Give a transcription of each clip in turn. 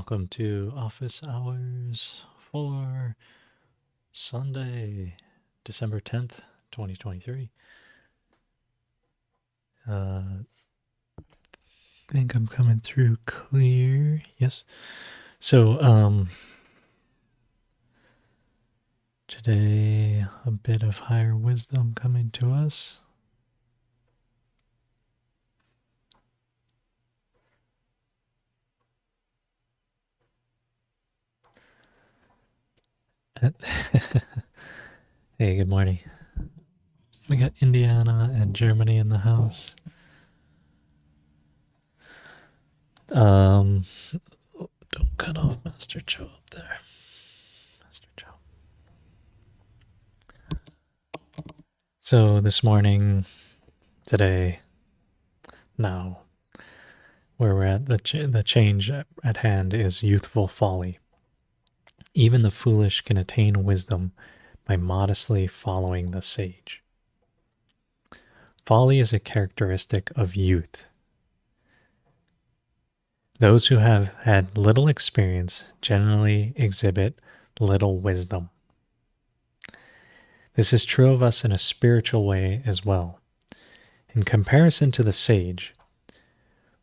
welcome to office hours for Sunday, December 10th, 2023. Think I'm coming through clear. Yes. So, today a bit of higher wisdom coming to us. Hey, good morning. We got Indiana and Germany in the house. Don't cut off Master Joe up there. Master Joe. So this morning, today, now, where we're at, the change at hand is youthful folly. Even the foolish can attain wisdom by modestly following the sage. Folly is a characteristic of youth. Those who have had little experience generally exhibit little wisdom. This is true of us in a spiritual way as well. In comparison to the sage,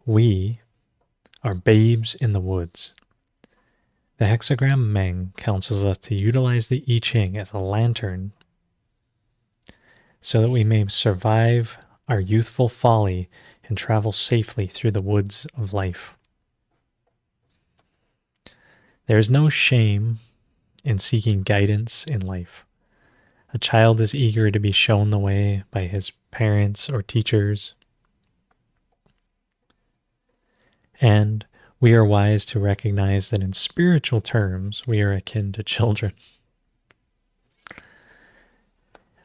we are babes in the woods. The hexagram Meng counsels us to utilize the I Ching as a lantern so that we may survive our youthful folly and travel safely through the woods of life. There is no shame in seeking guidance in life. A child is eager to be shown the way by his parents or teachers. And we are wise to recognize that in spiritual terms, we are akin to children.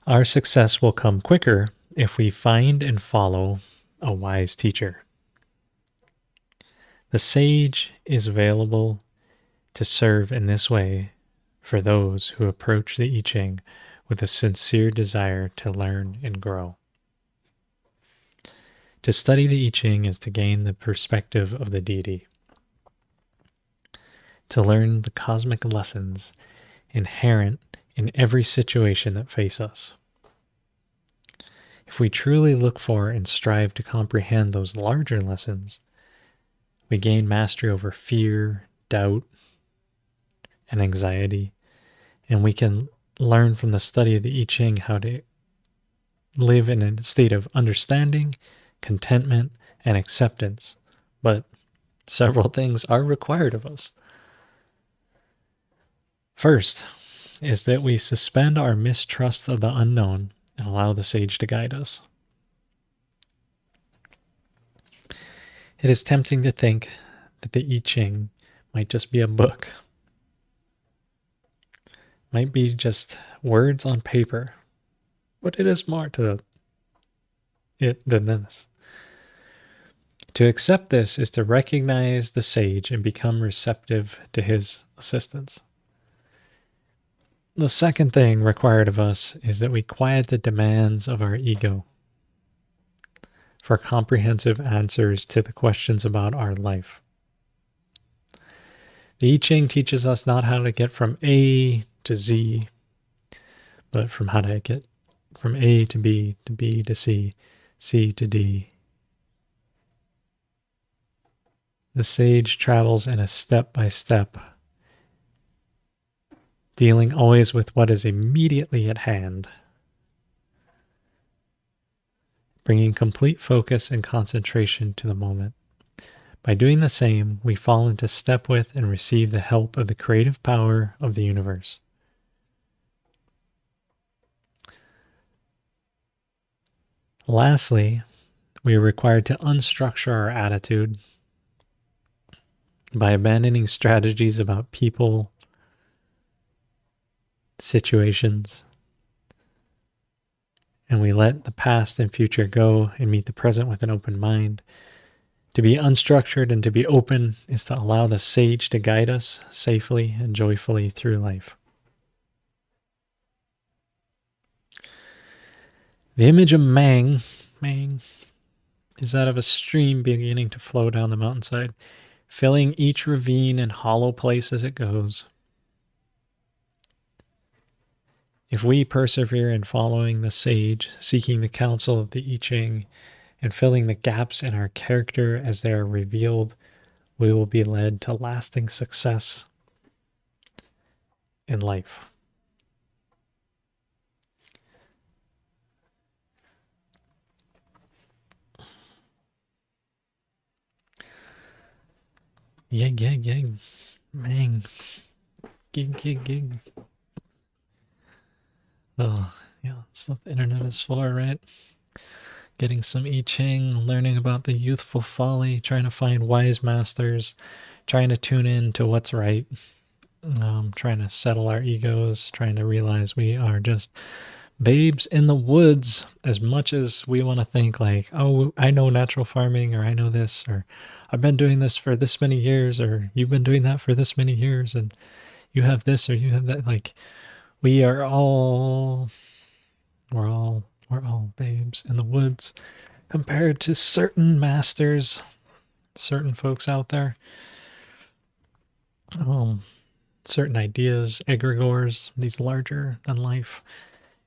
Our success will come quicker if we find and follow a wise teacher. The sage is available to serve in this way for those who approach the I Ching with a sincere desire to learn and grow. To study the I Ching is to gain the perspective of the deity, to learn the cosmic lessons inherent in every situation that face us. If we truly look for and strive to comprehend those larger lessons, we gain mastery over fear, doubt, and anxiety, and we can learn from the study of the I Ching how to live in a state of understanding, contentment, and acceptance. But several things are required of us. First is that we suspend our mistrust of the unknown and allow the sage to guide us. It is tempting to think that the I Ching might just be a book, might be just words on paper, but it is more to it than this. To accept this is to recognize the sage and become receptive to his assistance. The second thing required of us is that we quiet the demands of our ego for comprehensive answers to the questions about our life. The I Ching teaches us not how to get from A to Z, but from how to get from A to B to C, C to D. The sage travels in a step-by-step, dealing always with what is immediately at hand, bringing complete focus and concentration to the moment. By doing the same, we fall into step with and receive the help of the creative power of the universe. Lastly, we are required to unstructure our attitude by abandoning strategies about people, situations, and we let the past and future go and meet the present with an open mind. To be unstructured and to be open is to allow the sage to guide us safely and joyfully through life. The image of Mang is that of a stream beginning to flow down the mountainside. filling each ravine and hollow place as it goes. If we persevere in following the sage, seeking the counsel of the I Ching, and filling the gaps in our character as they are revealed, we will be led to lasting success in life. Yig, yig, yig. Mang. Gig, gig, gig. Oh, yeah, that's what the internet is for, right? Getting some I Ching, learning about the youthful folly, trying to find wise masters, trying to tune in to what's right, trying to settle our egos, trying to realize we are just babes in the woods as much as we want to think like, oh, I know natural farming, or I know this, or I've been doing this for this many years, or you've been doing that for this many years, and you have this or you have that. Like, we're all babes in the woods compared to certain masters, certain folks out there. Certain ideas, egregores, these larger than life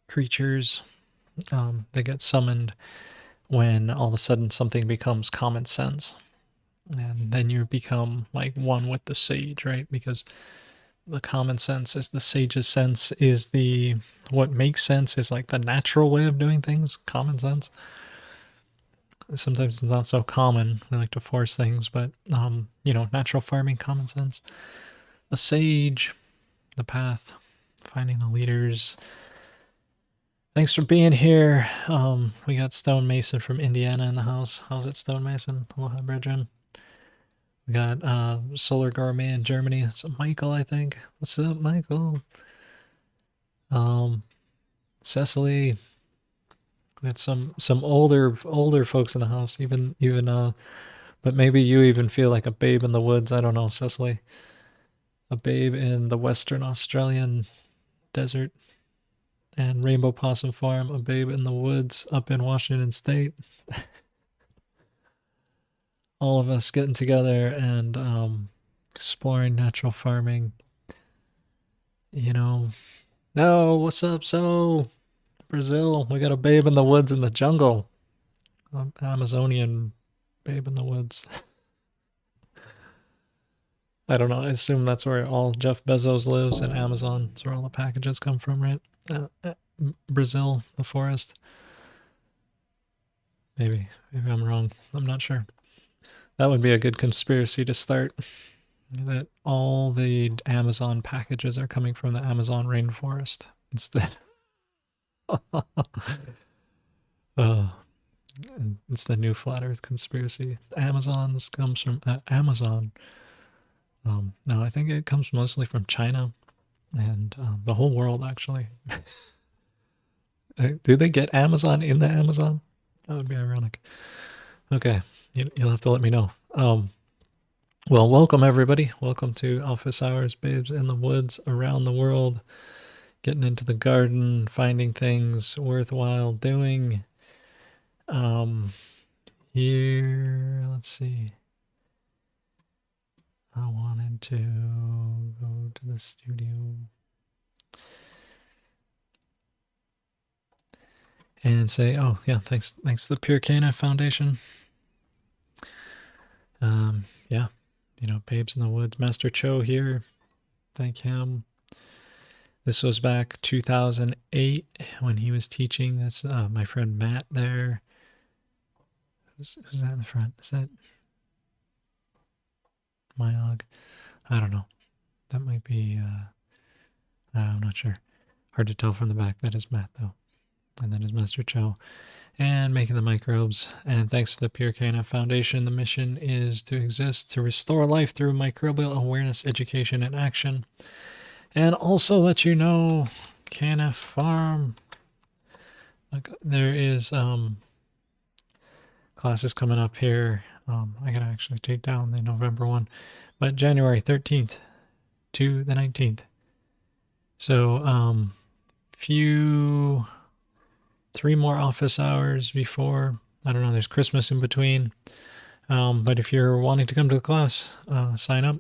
creatures, they get summoned when all of a sudden something becomes common sense. And then you become like one with the sage, right? Because the common sense is the sage's sense, is the what makes sense, is like the natural way of doing things, common sense. Sometimes it's not so common. We like to force things, but natural farming, common sense. The sage, the path, finding the leaders. Thanks for being here. We got Stone Mason from Indiana in the house. How's it, Stone Mason? Aloha, brethren. We got Solar Gourmet in Germany. That's Michael, I think. What's up, Michael? Cecily. We got some older folks in the house. Even but maybe you even feel like a babe in the woods. I don't know, Cecily. A babe in the Western Australian desert. And Rainbow Possum Farm, a babe in the woods up in Washington State. All of us getting together and exploring natural farming. No, what's up? So, Brazil, we got a babe in the woods in the jungle. Amazonian babe in the woods. I don't know. I assume that's where all Jeff Bezos lives, in Amazon. That's where all the packages come from, right? Brazil, the forest. Maybe I'm wrong. I'm not sure. That would be a good conspiracy to start. That all the Amazon packages are coming from the Amazon rainforest instead. It's the new flat Earth conspiracy. Amazons comes from Amazon. No, I think it comes mostly from China and the whole world, actually. Do they get Amazon in the Amazon? That would be ironic. Okay, you'll have to let me know. Well, welcome everybody. Welcome to Office Hours, Babes in the Woods around the world. Getting into the garden, finding things worthwhile doing. Here, let's see. I wanted to go to the studio and say, oh yeah, thanks to the Pure KNF Foundation. Yeah, Babes in the Woods, Master Cho here. Thank him. This was back 2008 when he was teaching. That's my friend Matt there. Who's that in the front? Is that Myog? I don't know. That might be, I'm not sure. Hard to tell from the back. That is Matt, though. And that is Master Cho. And making the microbes. And thanks to the Pure KNF Foundation, the mission is to exist to restore life through microbial awareness, education, and action. And also let you know, KNF Farm, there is classes coming up here. I gotta actually take down the November one, but January 13th to the 19th. So 3 more office hours before, I don't know, there's Christmas in between. But if you're wanting to come to the class, sign up,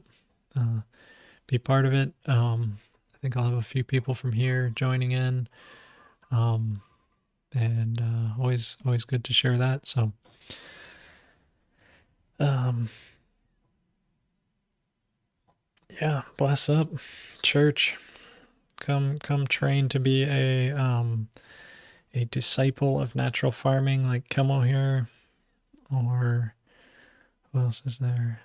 be part of it. I think I'll have a few people from here joining in, and always good to share that. So, yeah, bless up, church. Come train to be a disciple of natural farming like Kemo here, or who else is there?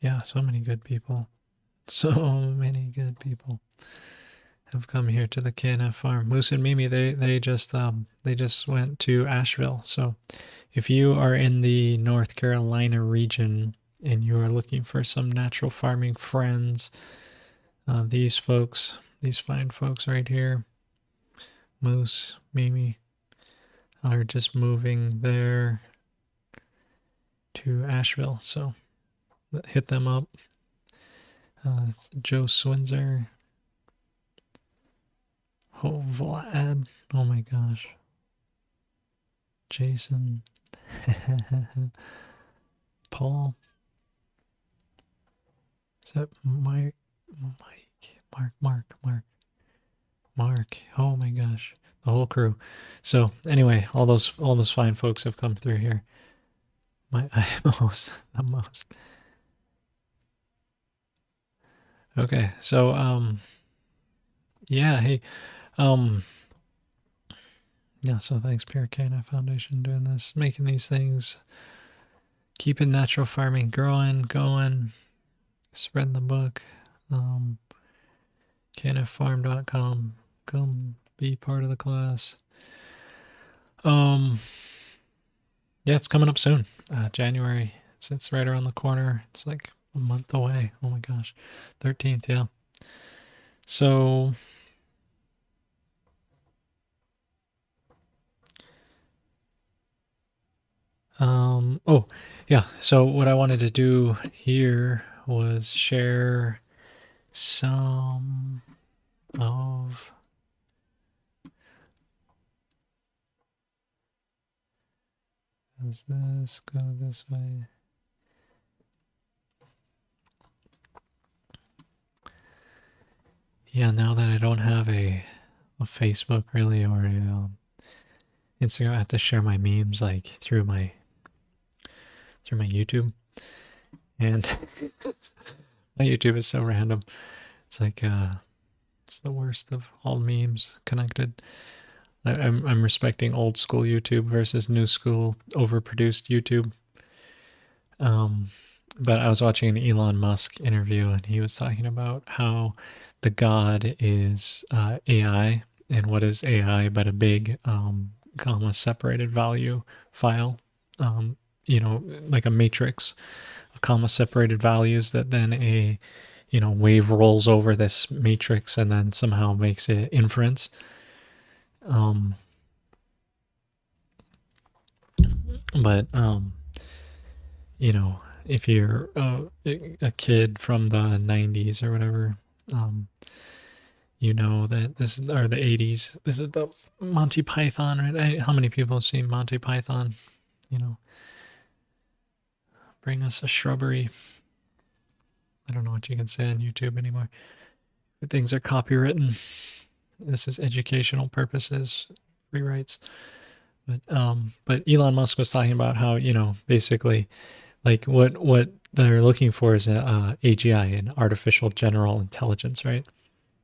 Yeah, so many good people. So many good people have come here to the KNF farm. Moose and Mimi, they just went to Asheville. So if you are in the North Carolina region and you are looking for some natural farming friends, these folks, these fine folks right here, Moose, Mimi, are just moving there to Asheville. So hit them up. Joe Swinzer. Oh, Vlad. Oh my gosh. Jason. Paul. Is that Mike? Mark. Oh my gosh. The whole crew. So anyway, all those fine folks have come through here. My IMOs, the most. Okay, so yeah, hey, yeah, so thanks Pure KNF Foundation doing this, making these things, keeping natural farming growing, going, spreading the book. KNFfarm.com, come be part of the class. Yeah, it's coming up soon. January. It's right around the corner. It's like a month away. Oh my gosh. 13th, yeah. So oh yeah, so what I wanted to do here was share some of does this go this way? Yeah, now that I don't have a Facebook really or a Instagram, I have to share my memes like through my YouTube, and my YouTube is so random. It's like it's the worst of all memes connected. I'm respecting old school YouTube versus new school overproduced YouTube. But I was watching an Elon Musk interview, and he was talking about how the God is AI, and what is AI but a big comma separated value file, like a matrix of comma separated values that then a wave rolls over this matrix and then somehow makes it inference. But if you're a kid from the 90s or whatever, that this is, or the 80s, this is the Monty Python, right? How many people have seen Monty Python? Bring us a shrubbery. I don't know what you can say on YouTube anymore. Things are copywritten. This is educational purposes, free rights. But Elon Musk was talking about how, basically like what they're looking for is a AGI, an artificial general intelligence, right?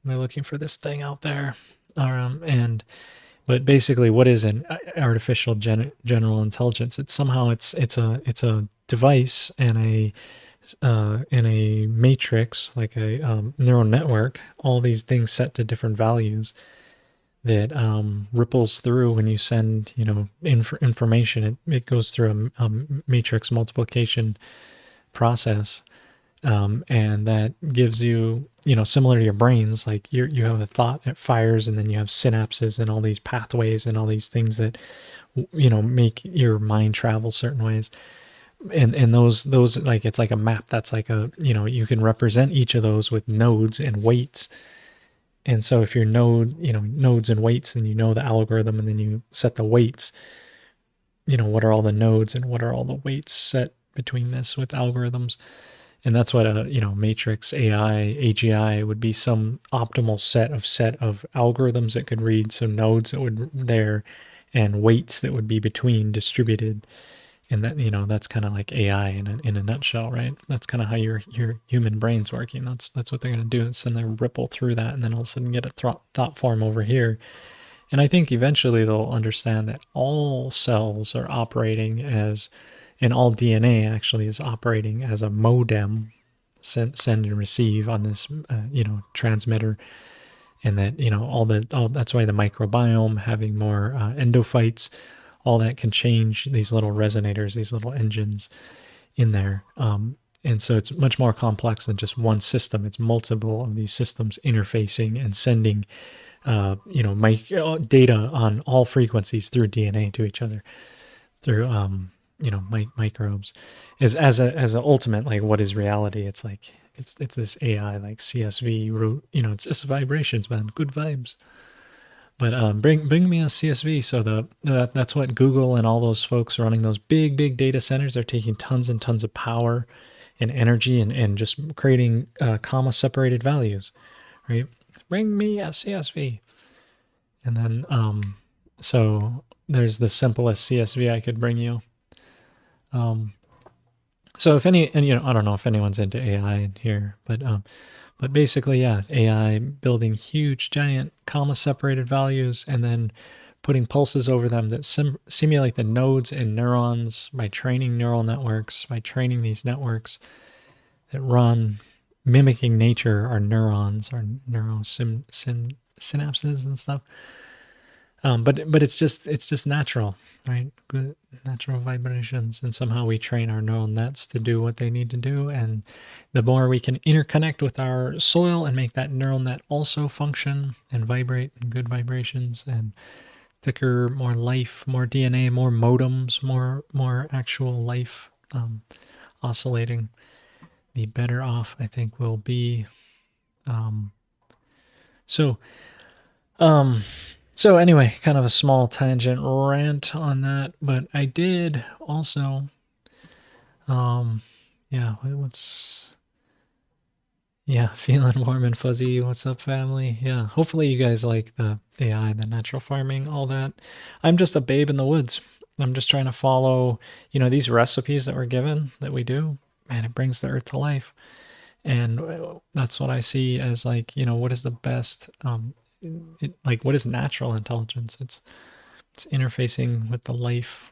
They're looking for this thing out there. But basically what is an artificial general intelligence? It's somehow it's a device and a matrix, like a neural network, all these things set to different values that ripples through when you send information. It goes through a matrix multiplication process, and that gives you similar to your brains, like you have a thought, it fires, and then you have synapses and all these pathways and all these things that make your mind travel certain ways. And those like, it's like a map that's like you can represent each of those with nodes and weights. And so if your nodes and weights, and the algorithm, and then you set the weights, what are all the nodes and what are all the weights set between this with algorithms. And that's what a matrix AI AGI would be, some optimal set of algorithms that could read, so nodes that would there and weights that would be between distributed. And that that's kind of like AI in a nutshell, right? That's kind of how your human brain's working. That's what they're going to do, is send their ripple through that, and then all of a sudden get a thought form over here. And I think eventually they'll understand that all cells are operating as, and all DNA actually is operating as a modem, send and receive on this transmitter. And that all that's why the microbiome having more endophytes, all that can change these little resonators, these little engines in there. And so it's much more complex than just one system. It's multiple of these systems interfacing and sending data on all frequencies through DNA to each other, through microbes. As a ultimate, like, what is reality? It's like it's this AI, like CSV root. It's just vibrations, man. Good vibes. But bring me a CSV. So that's what Google and all those folks running those big data centers, they're taking tons and tons of power and energy and just creating comma separated values, right? Bring me a CSV. And then so there's the simplest CSV I could bring you. So if any, and I don't know if anyone's into AI in here, but basically, yeah, AI building huge, giant, comma-separated values and then putting pulses over them that simulate the nodes in neurons by training neural networks, by training these networks that run, mimicking nature, our neurons, our synapses and stuff. But it's just natural, right? Good natural vibrations, and somehow we train our neural nets to do what they need to do. And the more we can interconnect with our soil and make that neural net also function and vibrate in good vibrations and thicker, more life, more DNA, more modems, more actual life oscillating, the better off I think we'll be. So anyway, kind of a small tangent rant on that, but I did also, feeling warm and fuzzy. What's up, family? Yeah, hopefully you guys like the AI, the natural farming, all that. I'm just a babe in the woods. I'm just trying to follow, these recipes that we're given, that we do. Man, it brings the earth to life. And that's what I see as, like, what is the best, what is natural intelligence? It's interfacing with the life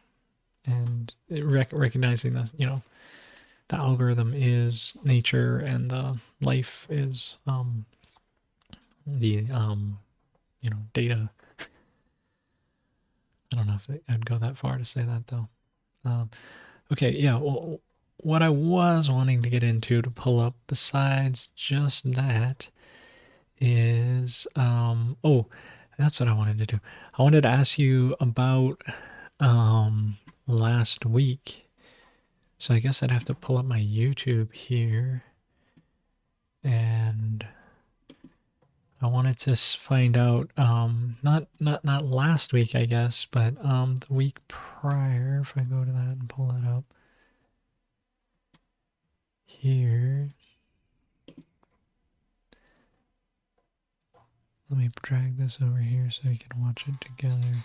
and recognizing that the algorithm is nature and the life is the data. I don't know if I'd go that far to say that, though. Okay, yeah. Well, what I was wanting to get into, to pull up besides just that, is that's what I wanted to do. I wanted to ask you about last week. So I guess I'd have to pull up my YouTube here, and I wanted to find out not last week, I guess, but the week prior. If I go to that and pull that up here, let me drag this over here so you can watch it together.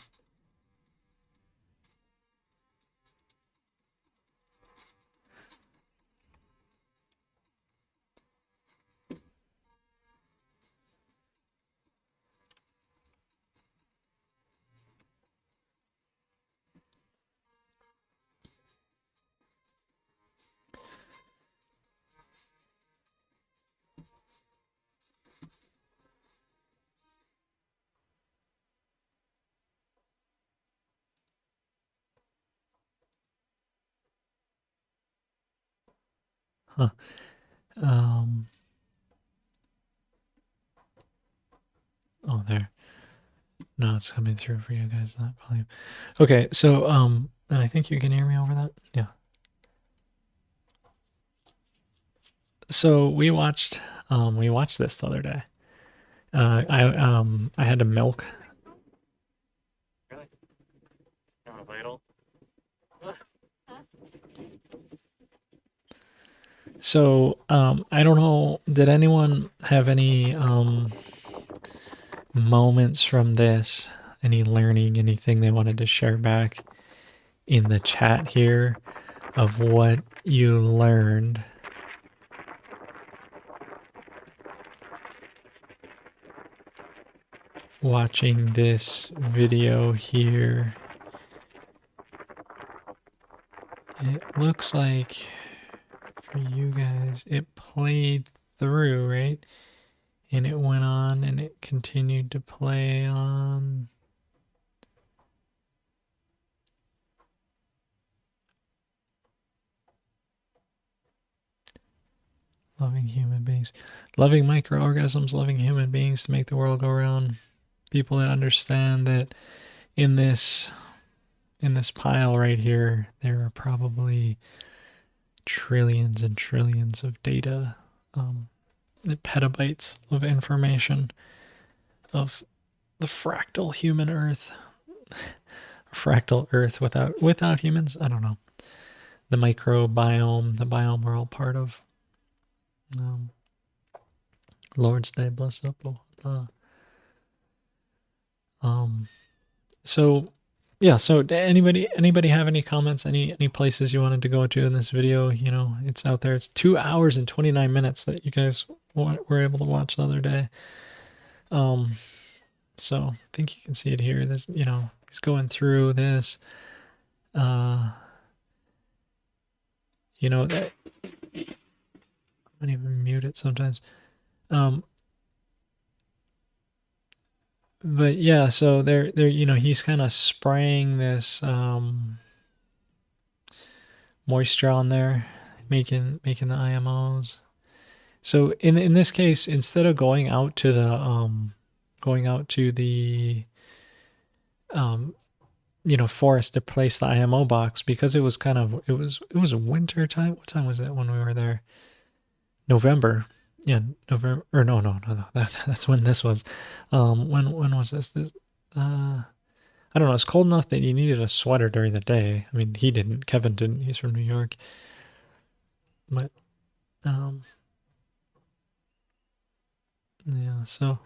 Huh. Oh, there. No, it's coming through for you guys, that volume. Okay, so and I think you can hear me over that. Yeah. So we watched this the other day. I had to milk. Really? You want a ladle? So I don't know, did anyone have any moments from this, any learning, anything they wanted to share back in the chat here of what you learned watching this video here? It looks like for you guys it played through, right? And it went on and it continued to play on. Loving human beings. Loving microorganisms, loving human beings to make the world go round. People that understand that in this pile right here, there are probably trillions and trillions of data, petabytes of information of the fractal human Earth, fractal Earth without humans. I don't know. The microbiome, the biome we're all part of. Lord's Day, bless up, blah blah. So yeah, so anybody have any comments, any places you wanted to go to in this video? You know, it's out there. It's 2 hours and 29 minutes that you guys were able to watch the other day. So I think you can see it here. This, you know, he's going through this. You know, that I don't even mute it sometimes. But yeah, so they're you know, he's kind of spraying this moisture on there, making the IMOs. So in this case, instead of going out to the you know, forest to place the IMO box, because it was a winter time. What time was it when we were there? November. Yeah, November, or no. That's when this was. When was this? I don't know. It's cold enough that you needed a sweater during the day. I mean, he didn't. Kevin didn't. He's from New York. But yeah. So,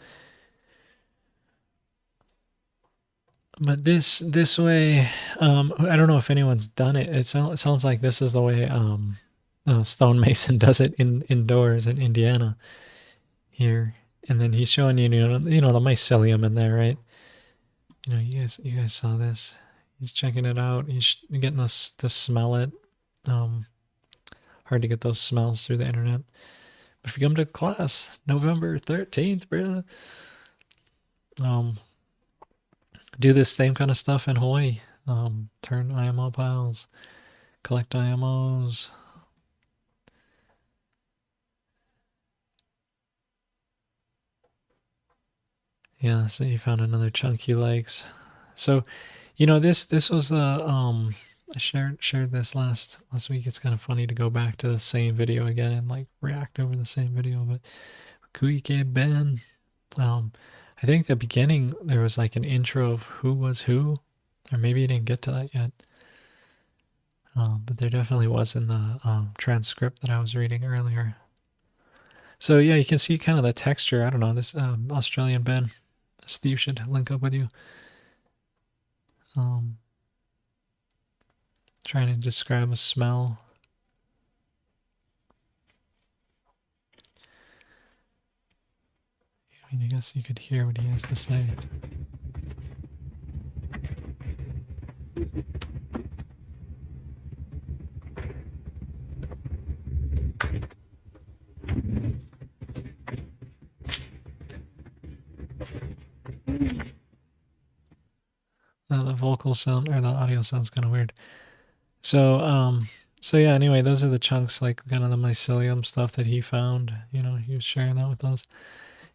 but this way, I don't know if anyone's done it. It sounds like this is the way stonemason does it indoors in Indiana here. And then he's showing you, you know, the mycelium in there, right? You know, you guys saw this. He's checking it out. He's getting us to smell it. Hard to get those smells through the internet. But if you come to class, November 13th, bro, do this same kind of stuff in Hawaii. Turn IMO piles, collect IMOs. Yeah, so you found another chunk he likes. So, you know, this was the I shared this last week. It's kind of funny to go back to the same video again and like react over the same video. But Kuike Ben, I think the beginning there was like an intro of who was who, or maybe you didn't get to that yet. But there definitely was in the transcript that I was reading earlier. So yeah, you can see kind of the texture. I don't know, this Australian Ben. Steve should link up with you. Trying to describe a smell. I mean, I guess you could hear what he has to say. The vocal sound or the audio sounds kind of weird. So yeah, anyway, those are the chunks, like kind of the mycelium stuff that he found. You know, he was sharing that with us.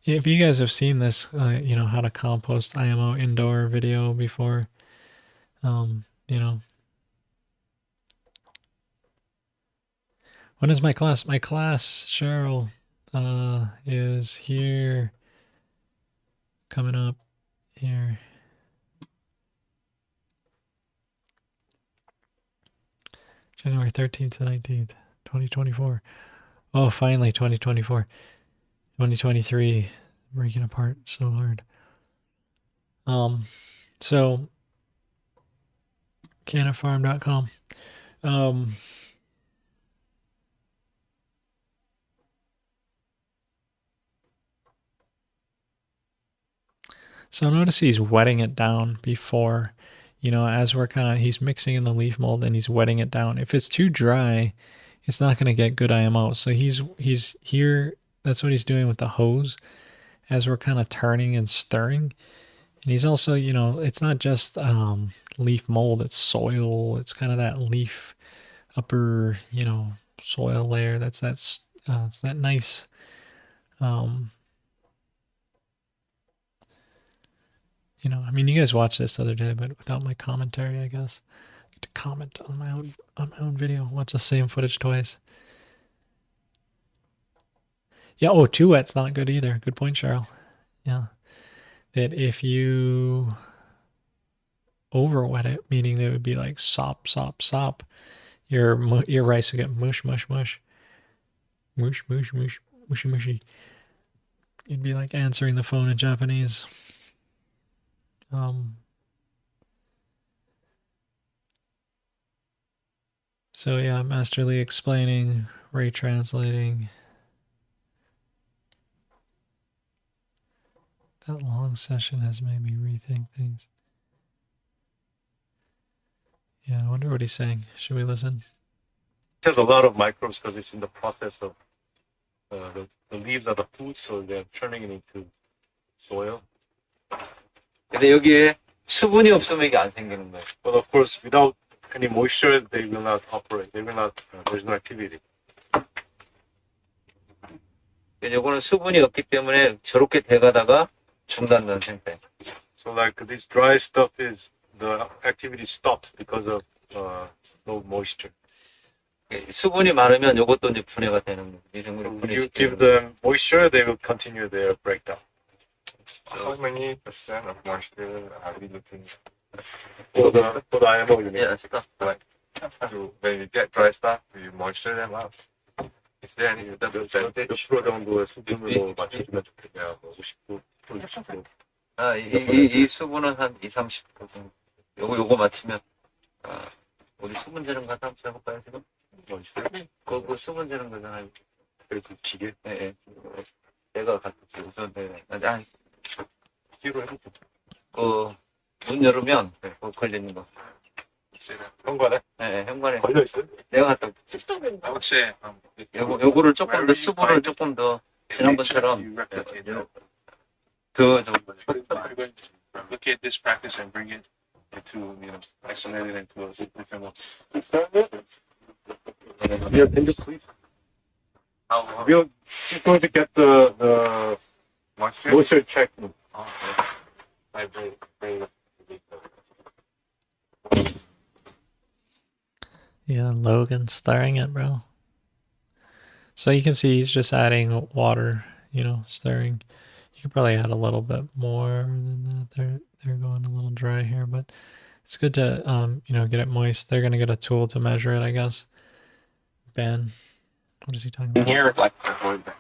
If you guys have seen this, you know, how to compost IMO indoor video before, you know. When is my class? My class, Cheryl, is here, coming up here. January 13th to 19th, 2024. Oh, finally, 2024. 2023, breaking apart so hard. So KNFfarm.com. So notice he's wetting it down before, as we're he's mixing in the leaf mold and he's wetting it down. If it's too dry, it's not going to get good IMO. So he's here. That's what he's doing with the hose as we're kind of turning and stirring. And he's also, it's not just leaf mold, it's soil. It's kind of that leaf upper, soil layer. It's that nice, I mean, you guys watched this the other day, but without my commentary, I guess. I get to comment on my own video. Watch the same footage twice. Yeah. Oh, too wet's not good either. Good point, Cheryl. Yeah. That if you over wet it, meaning it would be like sop, sop, sop, your rice would get mush, mush, mush. Mush, mush, mush, mushy, mushy. You'd be like answering the phone in Japanese. So yeah, Master Lee explaining, Ray translating. That long session has made me rethink things. Yeah, I wonder what he's saying. Should we listen? It has a lot of microbes because it's in the process of the leaves are the food, so they're turning it into soil. 근데 여기에 수분이 없으면 이게 안 생기는 거예요. But of course, without any moisture, they will not operate. They will not. There's no activity. 요거는 수분이 없기 때문에 저렇게 돼가다가 중단된 상태. So like this dry stuff is the activity stops because of no moisture. 수분이 많으면 요것도 이제 분해가 되는 거예요. 이 정도로 If you give them moisture, they will continue their breakdown. How many percent of moisture are we looking for the IMO unit? Yeah, stuff. like to when you get dry stuff, you moisture them up? Is there any certain percentage? 몇 프로 정도의 수분으로 맞춰주면 좋겠냐? 59, 60. 아, 이 수분은 한 20-30% 정도. 요거 맞추면, 우리 수분 재는 거 한번 해볼까요, 지금? 뭐 있어요? 그 수분 재는 거잖아요. 그 기계? 예. 내가 갖다 줘. 우선, 기계로 해볼게요. 문 열으면, 그거 걸리는 거. 현관에? 예, 현관에. 걸려있어요? 내가 갖다 줘. I would say 요거를 조금 더, 수분을 조금 더, 지난번처럼, 더 좀, replicate this practice and bring it into, isolate it into a different one. Yeah, can you please? We're going to get the moisture check. Yeah, Logan stirring it, bro. So you can see he's just adding water, stirring. You could probably add a little bit more than that. They're going a little dry here, but it's good to get it moist. They're gonna get a tool to measure it, I guess. Ben, what is he talking about? Here,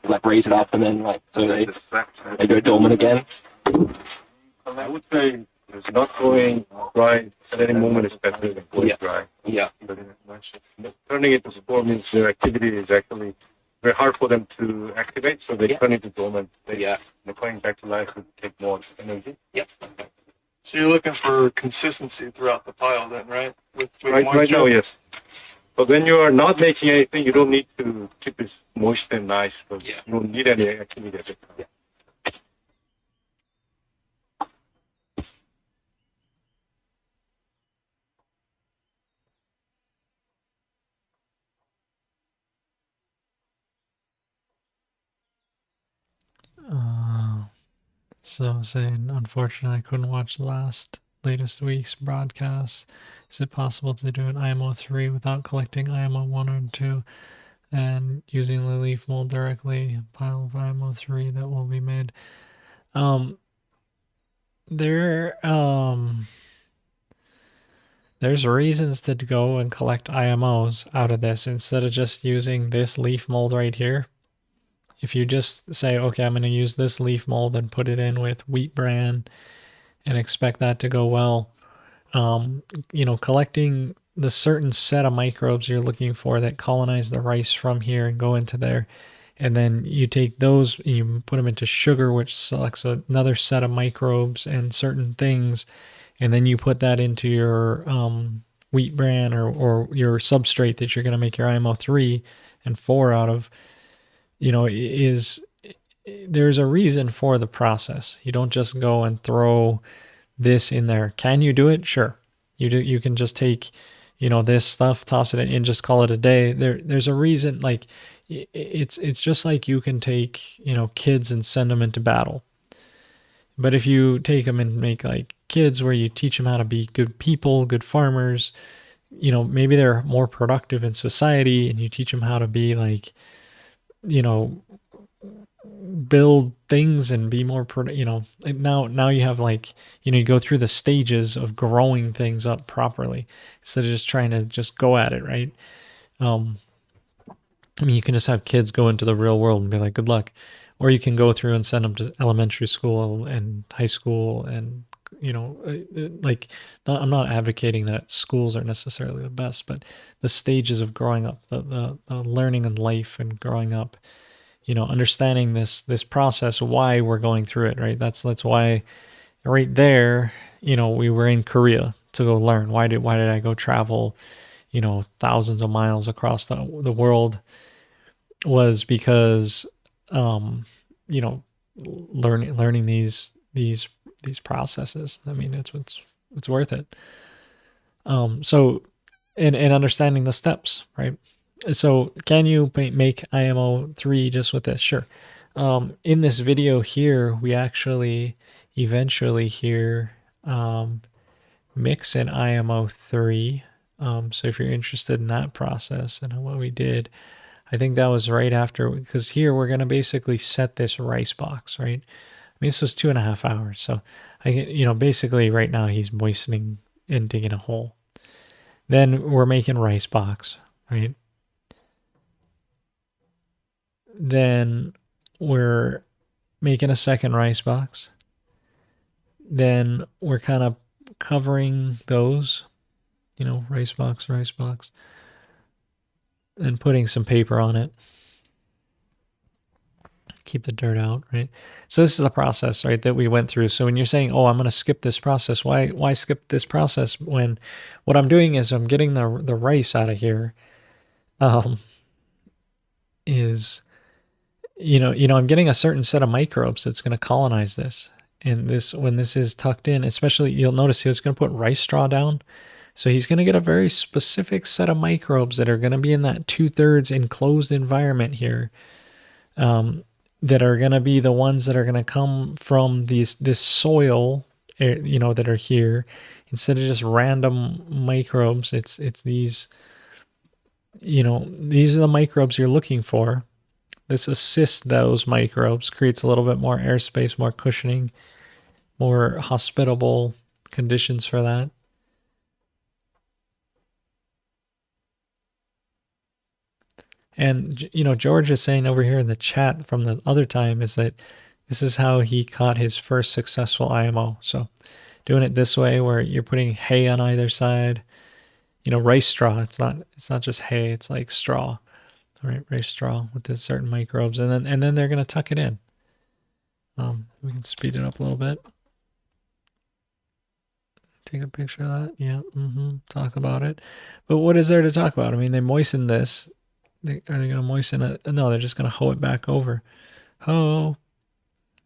like raise it up and then so they go dormant again. I would say there's not going dry at any moment is better than going dry. Yeah. Turning it to spore means their activity is actually very hard for them to activate, so they turn into dormant. They're coming back to life would take more energy. Yep. So you're looking for consistency throughout the pile then, right? With Right now, yes. But when you are not making anything, you don't need to keep it moist and nice because you don't need any activity at it. Yeah. So saying, unfortunately, I couldn't watch the latest week's broadcast. Is it possible to do an IMO 3 without collecting IMO 1 or 2 and using the leaf mold directly? A pile of IMO 3 that will be made. There there's reasons to go and collect IMOs out of this instead of just using this leaf mold right here. If you just say, okay, I'm going to use this leaf mold and put it in with wheat bran and expect that to go well, collecting the certain set of microbes you're looking for that colonize the rice from here and go into there, and then you take those and you put them into sugar, which selects another set of microbes and certain things, and then you put that into your wheat bran or your substrate that you're going to make your IMO 3 and 4 out of. There's a reason for the process. You don't just go and throw this in there. Can you do it? Sure. You can just take, this stuff, toss it in, and just call it a day. There's a reason. Like it's just like you can take, kids and send them into battle. But if you take them and make like kids where you teach them how to be good people, good farmers, maybe they're more productive in society, and you teach them how to be like, build things and be more now you have like, you go through the stages of growing things up properly instead of just trying to just go at it, right? You can just have kids go into the real world and be like, good luck. Or you can go through and send them to elementary school and high school, and I'm not advocating that schools are necessarily the best, but the stages of growing up, the learning in life and growing up, understanding this process, why we're going through it, right? That's why right there, we were in Korea to go learn. Why did I go travel, thousands of miles across the world? Was because, learning these processes. I mean, it's worth it. So, and understanding the steps, right? So can you make IMO 3 just with this? Sure. In this video here, we actually eventually here mix in IMO 3. So if you're interested in that process and what we did, I think that was right after, because here we're going to basically set this rice box, right? I mean, this was 2.5 hours. So basically right now he's moistening and digging a hole. Then we're making rice box, right? Then we're making a second rice box. Then we're kind of covering those, rice box, and putting some paper on it. Keep the dirt out, right? So this is a process, right, that we went through. So when you're saying, oh, I'm going to skip this process, why skip this process when what I'm doing is I'm getting the rice out of here, I'm getting a certain set of microbes that's going to colonize this. And when this is tucked in, especially, you'll notice he's going to put rice straw down. So he's going to get a very specific set of microbes that are going to be in that 2/3 enclosed environment here, that are going to be the ones that are going to come from this soil, that are here. Instead of just random microbes, it's these, these are the microbes you're looking for. This assists those microbes, creates a little bit more airspace, more cushioning, more hospitable conditions for that. And, George is saying over here in the chat from the other time is that this is how he caught his first successful IMO. So doing it this way, where you're putting hay on either side, rice straw. It's not just hay, it's like straw, right? Rice straw with the certain microbes. And then they're going to tuck it in. We can speed it up a little bit. Take a picture of that. Yeah. Talk about it. But what is there to talk about? I mean, they moisten this. Are they going to moisten it? No, they're just going to hoe it back over. Hoe.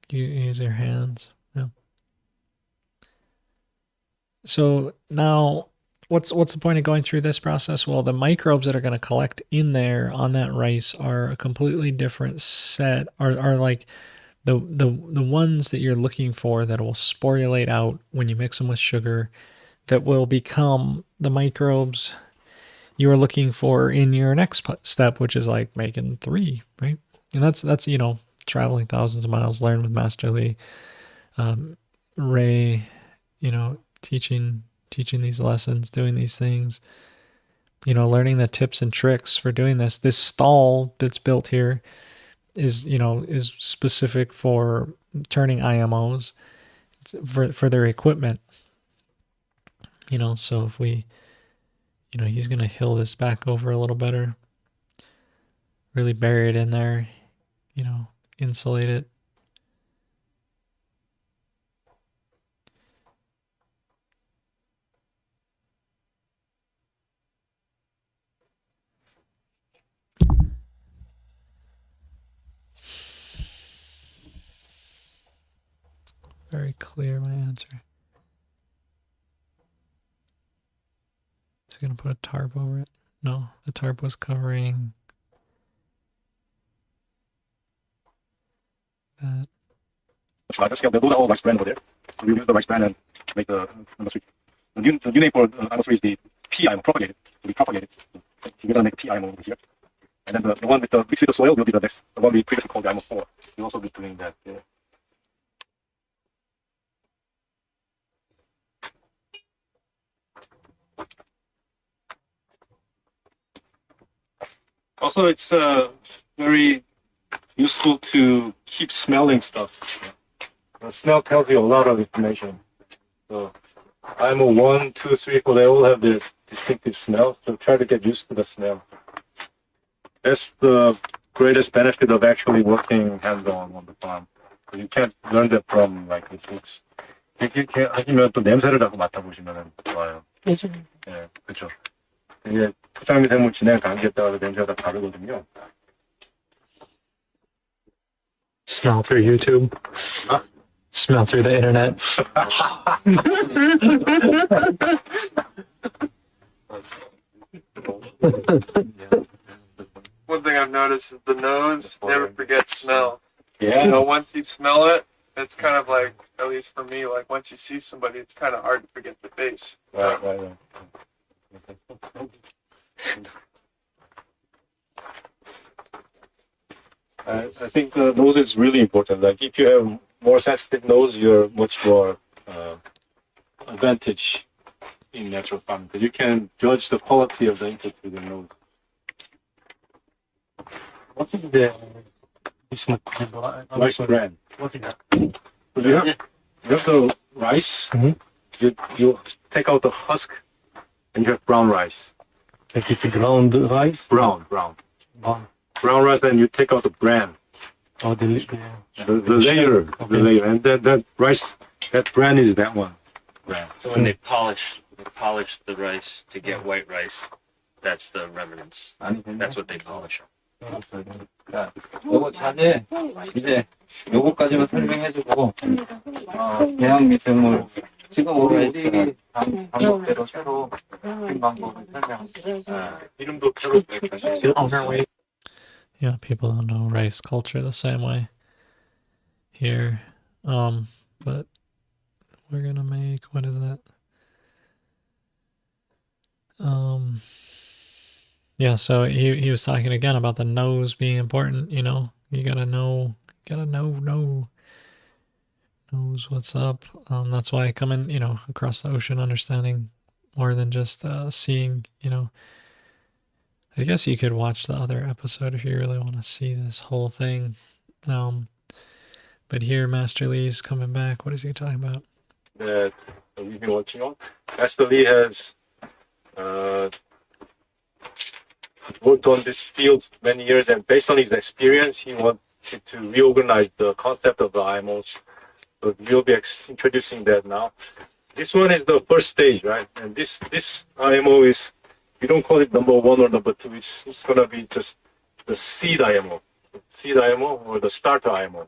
You use your hands. Yeah. So now, what's the point of going through this process? Well, the microbes that are going to collect in there on that rice are a completely different set. Are like the ones that you're looking for that will sporulate out when you mix them with sugar, that will become the microbes you are looking for in your next step, which is like making 3, right? And that's traveling thousands of miles, learn with Master Lee, Ray, teaching teaching these lessons, doing these things, you know, learning the tips and tricks for doing this. This stall that's built here is, you know, is specific for turning IMOs for their equipment. You know, so if we, you know, he's going to hill this back over a little better, really bury it in there, you know, insulate it. Very clear, my answer. Is he going to put a tarp over it? No, the tarp was covering that. Larger scale, those are all rice bran over there. So we use the rice bran and make the number 3. The new name for number 3 is the PIMO, propagated. So we propagate it. So we're going to make PIMO over here. And then the one with the mixed with the soil will be the next, the one we previously called the IMO 4. We'll also be doing that there. Also, it's very useful to keep smelling stuff. The smell tells you a lot of information. So IMO 1, 2, 3, 4, they all have their distinctive smell. So try to get used to the smell. That's the greatest benefit of actually working hands-on on the farm. You can't learn that from like the books. 이렇게 하시면 또 냄새를 자꾸 맡아보시면 좋아요. 예, 그렇죠. 이게 포장미 생물 진행 단계에 따라서 냄새가 다 다르거든요. Smell through YouTube. Smell through the internet. One thing I've noticed is the nose never forgets smell. Yeah. You know, once you smell it, it's kind of like, at least for me, like once you see somebody, it's kind of hard to forget the face. Right. I think the nose is really important. Like if you have more sensitive nose, you're much more advantage in natural farming. You can judge the quality of the input with your nose. What's the Rice bran. What's that? So you have the rice. You take out the husk, and you have brown rice. Like it's ground rice. Brown rice, and you take out the bran. Oh, the layer, and then that rice, that bran is that one. Bran. So when they polish the rice to get white rice, that's the remnants. That's what they polish. 요거 자재 이제 요거까지만 설명해주고 배양 미생물 지금 우리 애들이 방법대로 새로 방법을 설명. 이름도 새로 Yeah, people don't know rice culture the same way here. But we're gonna make, what is that? Yeah, so he was talking again about the nose being important, you know. You gotta know knows what's up. That's why I come in, you know, across the ocean understanding more than just seeing, you know. I guess you could watch the other episode if you really want to see this whole thing. But here, Master Lee's coming back. What is he talking about? That we've been watching on. Master Lee has worked on this field many years, and based on his experience, he wanted to reorganize the concept of the IMOs. So we'll be introducing that now. This one is the first stage, right? And this IMO is, we don't call it number 1 or number 2. It's gonna be just the seed IMO or the starter IMO.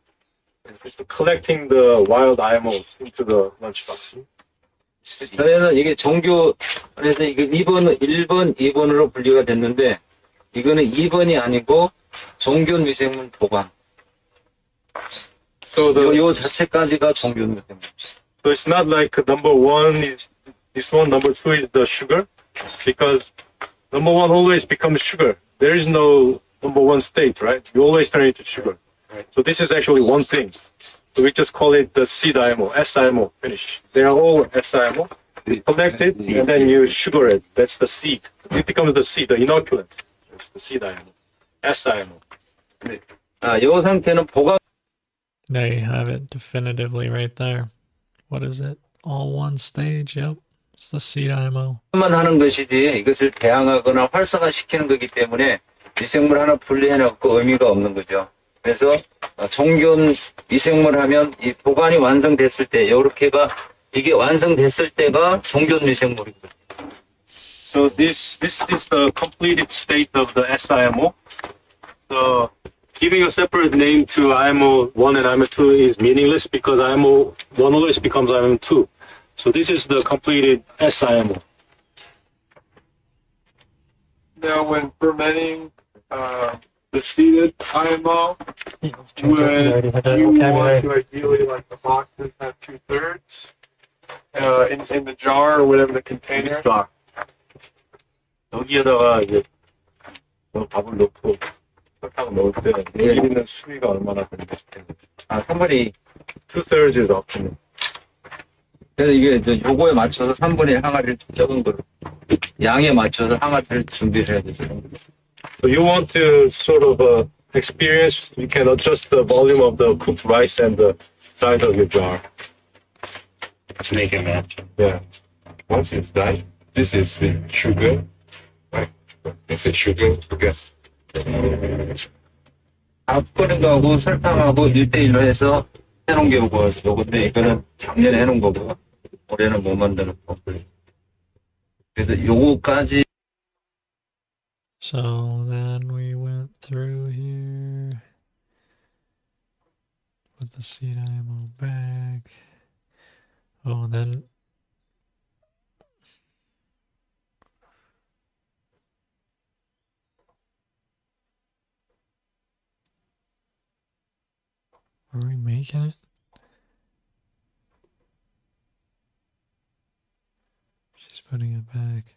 It's collecting the wild IMOs into the lunchbox. 저희는 이게 정규 그래서 이게 1번, 2번으로 분류가 됐는데 이거는 2번이 아니고 정균 미생물 보관. So 요 자체까지가 정균 미생물. So it's not like number 1 is this one, number 2 is the sugar, because number 1 always becomes sugar. There is no number 1 state, right? You always turn it to sugar. Right? So this is actually one thing. So we just call it the seed IMO, S IMO, finish. They are all S IMO. collect it, and then you sugar it. That's the seed. It becomes the seed, the inoculant. It's the seed IMO. S IMO. 이 상태는 보관 There you have it, definitively right there. What is it? All one stage. Yep, it's the seed IMO. 만 하는 것이지 이것을 배양하거나 활성화시키는 거기 때문에 미생물 하나 분리해놓고 의미가 없는 거죠. 그래서 종균 미생물 하면 이 보관이 완성됐을 때 이렇게가 이게 완성됐을 때가 종균 미생물이거든요. So this is the completed state of the SIMO. So giving a separate name to IMO 1 and IMO 2 is meaningless because IMO 1 always becomes IMO 2. So this is the completed SIMO. Now, when fermenting the seeded IMO, would you want to ideally like the boxes have 2/3 in the jar or whatever the container? jar. 여기에다가 이제 밥을 넣고 설탕을 넣을 때 여기 있는 수위가 얼마나 되는지 아, 3분의 2. 2/3 is optional. 그래서 이게 요거에 맞춰서 3분의 1 항아리를 적은 거로 양에 맞춰서 항아리를 준비를 해야 되죠. So you want to sort of experience, you can adjust the volume of the cooked rice and the size of your jar. To make it match. Yeah. Once it's done, this is with sugar. Right? This is sugar. Okay. 밥 끓는 거하고 설탕하고 1대1로 해서 해놓은 게 요건데 이거는 작년에 해놓은 거고 올해는 못 만드는 거. 그래서 요거까지 So then we went through here with the seed IMO bag. Oh, then are we making it? She's putting it back.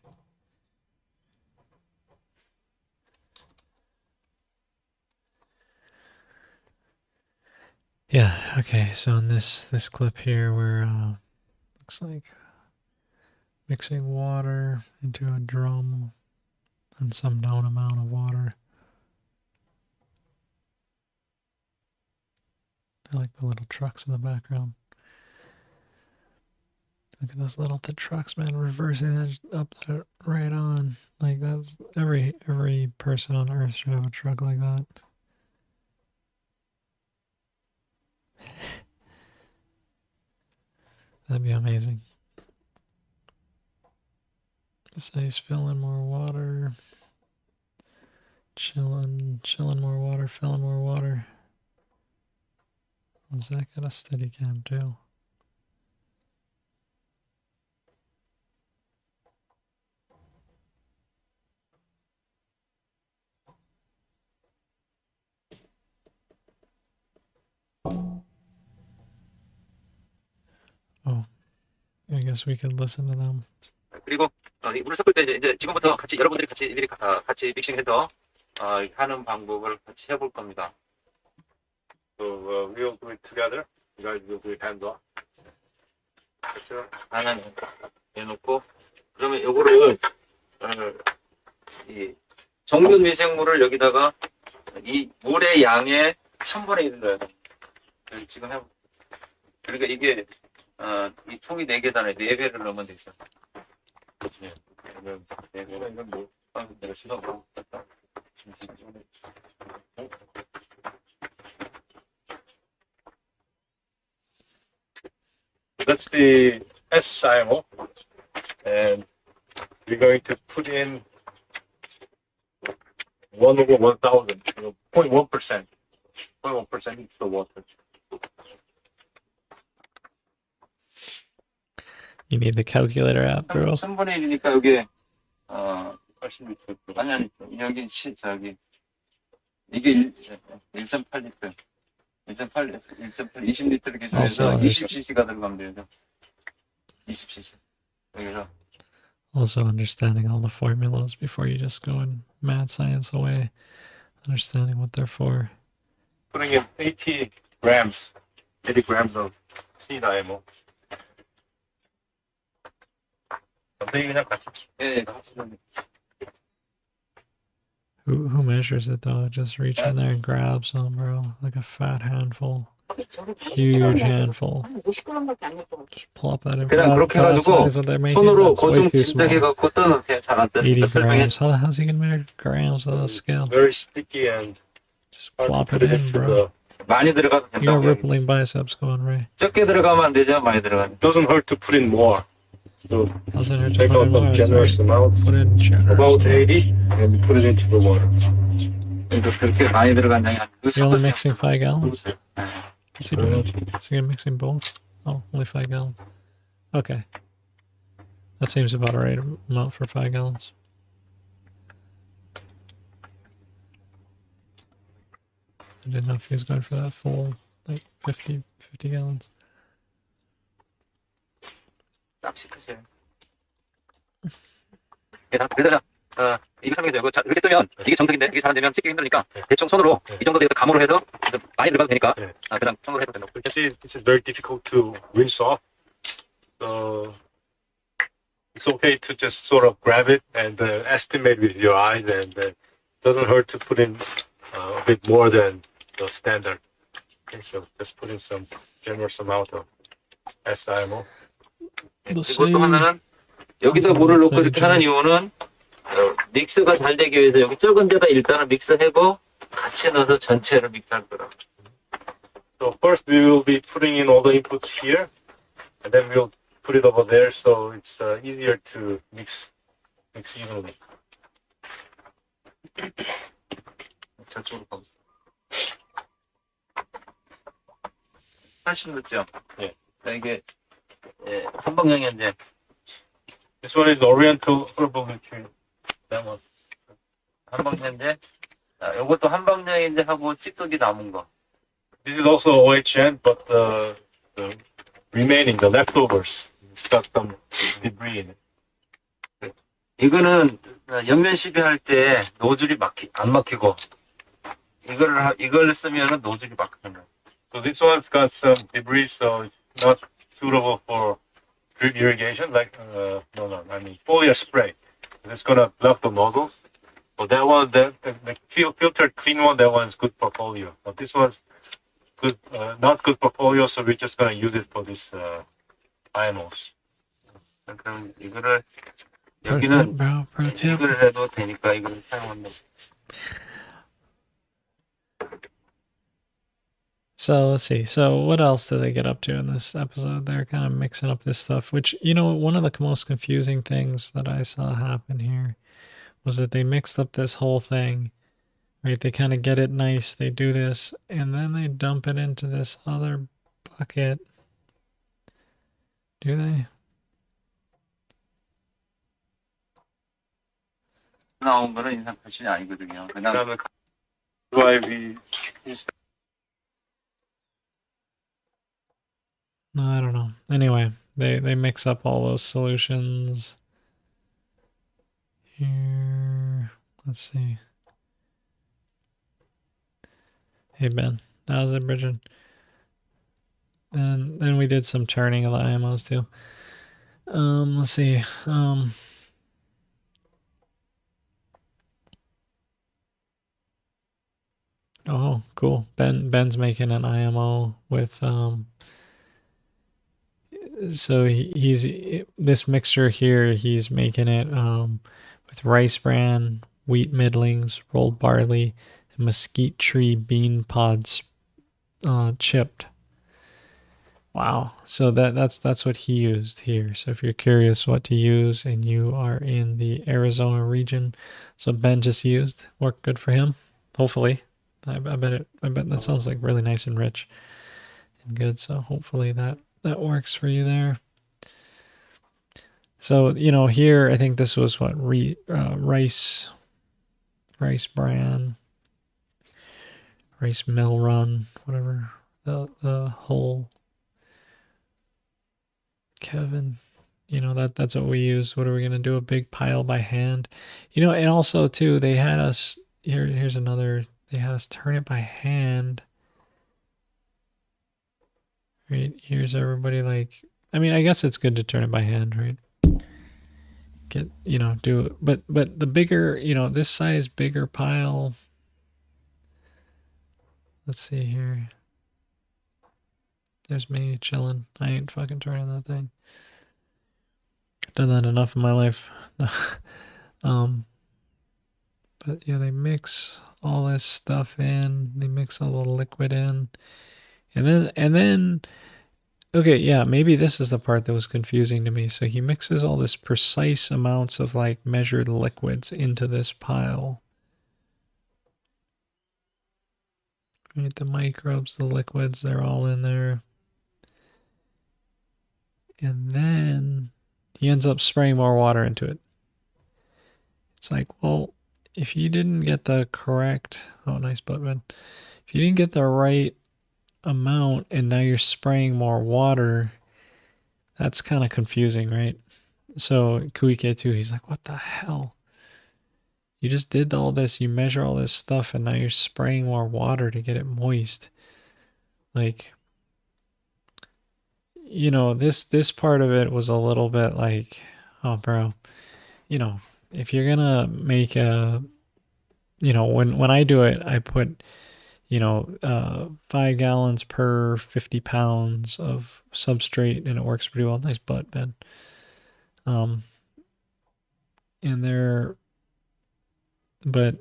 Yeah, okay, so in this clip here we're looks like mixing water into a drum and some known amount of water. I like the little trucks in the background. Look at those little trucks, man, reversing that up there right on. Like that's every person on earth should have a truck like that. That'd be amazing. So he's filling more water. Chilling more water, filling more water. Is that got a steady cam too? Oh, I guess we could listen to them. 그리고 물을 섞을 때 이제 지금부터 같이 여러분들이 같이 믹싱해서 하는 방법을 같이 해볼 겁니다. So we'll do it together. You guys will do it hands off. 그렇죠? 하나는 해놓고 그러면 요거를 이 정균 미생물을 여기다가 이 물의 양의 1000분의 1을 넣어야 돼. 지금 해보. 그러니까 이게 이 통이 4개잖아요. 4배를 넣으면 되죠. 그렇지. 그러면 4배는 뭐? 내가 시도 못 했다. That's the SIMO, and we're going to put in 1/1000, 0.1%, 0.1% into the water. You need the calculator app, bro. 1000분의 1이니까 여기 80리터. 아니 여기 저기 이게 1.8리터. 20리터를 기준해서 20cc가 들어가면 되죠. 20cc. 여기서 Also understanding all the formulas before you just go and mad science away. Understanding what they're for. Putting in 80 grams of seed IMO. 선생님 그냥 같이 예, 같이 좀. Who measures it though? Just reach in there and grab some, bro. Like a fat handful. Huge handful. Just plop that in. 그냥 That, 그렇게 that 해가지고 size what they're making. 손으로 That's way 고정 too small. 진작해갖고 떠놓으세요. 잘 안 80 뜨니까 설명해. grams. How's he gonna measure grams of the scale? very sticky and Just hard to plop put it it in, into bro. 많이 들어가도 You got 된다고. rippling biceps going, Ray. 적게 들어가면 안 되죠. 많이 들어가면. doesn't hurt to put in more. So Doesn't hurt to take put out in some more. generous amount, Put in generous. about 80, and put it into the water. 그러니까 그렇게 많이 들어간 양이 아니고 You're only 섞으세요. mixing 5 gallons? 네. What's he doing? Is he mixing both? Oh, only 5 gallons. Okay. That seems about right amount for 5 gallons. I didn't know if he was going for that full, like 50 gallons. 딱 씻으세요. 그래서 이거 설명해 드리고 이렇게 뜨면 이게 정석인데 이게 잘 안 되면 씻기 힘드니까 대충 손으로 이 정도 되니까 감으로 해서 많이 들어가도 되니까 네. 그냥 손으로 해도 된다고. You can see this is very difficult to rinse off. So it's okay to just sort of grab it and estimate with your eyes, and it doesn't hurt to put in a bit more than the standard. Okay, so just put in some generous amount of SIMO. 그리고 또 하나는 여기다 물을 넣고 이렇게 하는 이유는 믹스가 잘 되기 위해서 여기 적은 데다 일단은 믹스하고 같이 넣어서 전체를 믹스할 거라고. So first we will be putting in all the inputs here, and then we'll put it over there, so it's easier to mix evenly. 저쪽으로 가보세요. 훨씬 늦죠? 예. 이게 한방향인데 This one is Oriental Herbal Nutrient. That one. 한방향인데 요것도 한방향인데 하고 찌꺼기 남은 거. This is also OHN, but the remaining, the leftovers, it's got some debris in it. 이거는 옆면 시비할 때 노즐이 안 막히고 이걸 쓰면은 노즐이 막히는 거예요. So this one's got some debris, so it's not suitable for drip irrigation, like, I mean foliar spray. It's gonna block the nozzles. So that one, the filtered clean one, that one's good for polio. But this one's good, not good for polio, so we're just gonna use it for this IMOs. 그럼 이거를 Pro tip, 여기는 bro. Pro tip. 이걸 해도 되니까 이걸 사용한다. So let's see. So what else did they get up to in this episode? They're kind of mixing up this stuff, which, you know, one of the most confusing things that I saw happen here was that they mixed up this whole thing, right? They kind of get it nice. They do this, and then they dump it into this other bucket. Do they? 나온 거는 인상 표현이 아니거든요. 그냥 That's why we use No, I don't know. Anyway, they mix up all those solutions. Here, let's see. Hey Ben, how's it, Bridget? And then we did some turning of the IMOs too. Let's see. Oh, cool. Ben's making an IMO with so he's this mixture here, he's making it with rice bran, wheat middlings, rolled barley, and mesquite tree bean pods chipped. Wow. So that's what he used here. So if you're curious what to use and you are in the Arizona region, so Ben just used, worked good for him, hopefully. I bet that sounds like really nice and rich and good. So hopefully that works for you there. So, you know, here I think this was what rice bran, rice mill run, whatever the whole. Kevin, you know, that's what we use. What are we gonna do? A big pile by hand, you know? And also too, they had us here's another. They had us turn it by hand. Right, here's everybody like, I mean, I guess it's good to turn it by hand, right? get, do, but the bigger, this size, bigger pile. Let's see here. There's me chilling. I ain't fucking turning that thing. Done that enough in my life. But yeah, they mix all this stuff in. They mix all the liquid in. And then okay, yeah, maybe this is the part that was confusing to me. So he mixes all this precise amounts of like measured liquids into this pile. Right, the microbes, the liquids, they're all in there. And then he ends up spraying more water into it. It's like, well, if you didn't get the correct, oh, nice butt, man. If you didn't get the right amount and now you're spraying more water, that's kind of confusing, right? So Kuike too, he's like, what the hell? You just did all this, you measure all this stuff, and now you're spraying more water to get it moist. Like, this part of it was a little bit like, oh, bro, if you're gonna make a, when I do it, I put, 5 gallons per 50 pounds of substrate, and it works pretty well. Nice butt, Ben. And but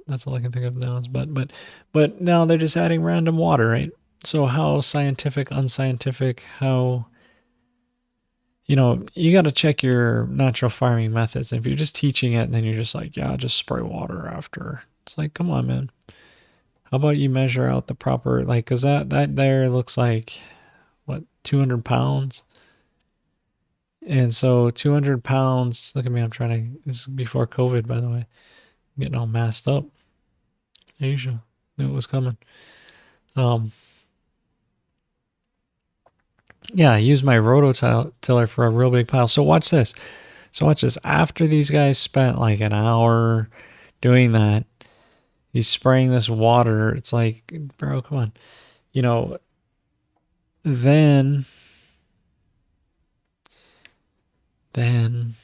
that's all I can think of now is but now they're just adding random water, right? So how scientific, unscientific, how, you got to check your natural farming methods. If you're just teaching it, then you're just like, yeah, just spray water after. It's like, come on, man. How about you measure out the proper, like, because that there looks like, what, 200 pounds? And so 200 pounds, look at me, this is before COVID, by the way. I'm getting all masked up. Asia, knew it was coming. Yeah, I used my rototiller for a real big pile. So watch this. After these guys spent like an hour doing that, he's spraying this water. It's like, bro, come on. Then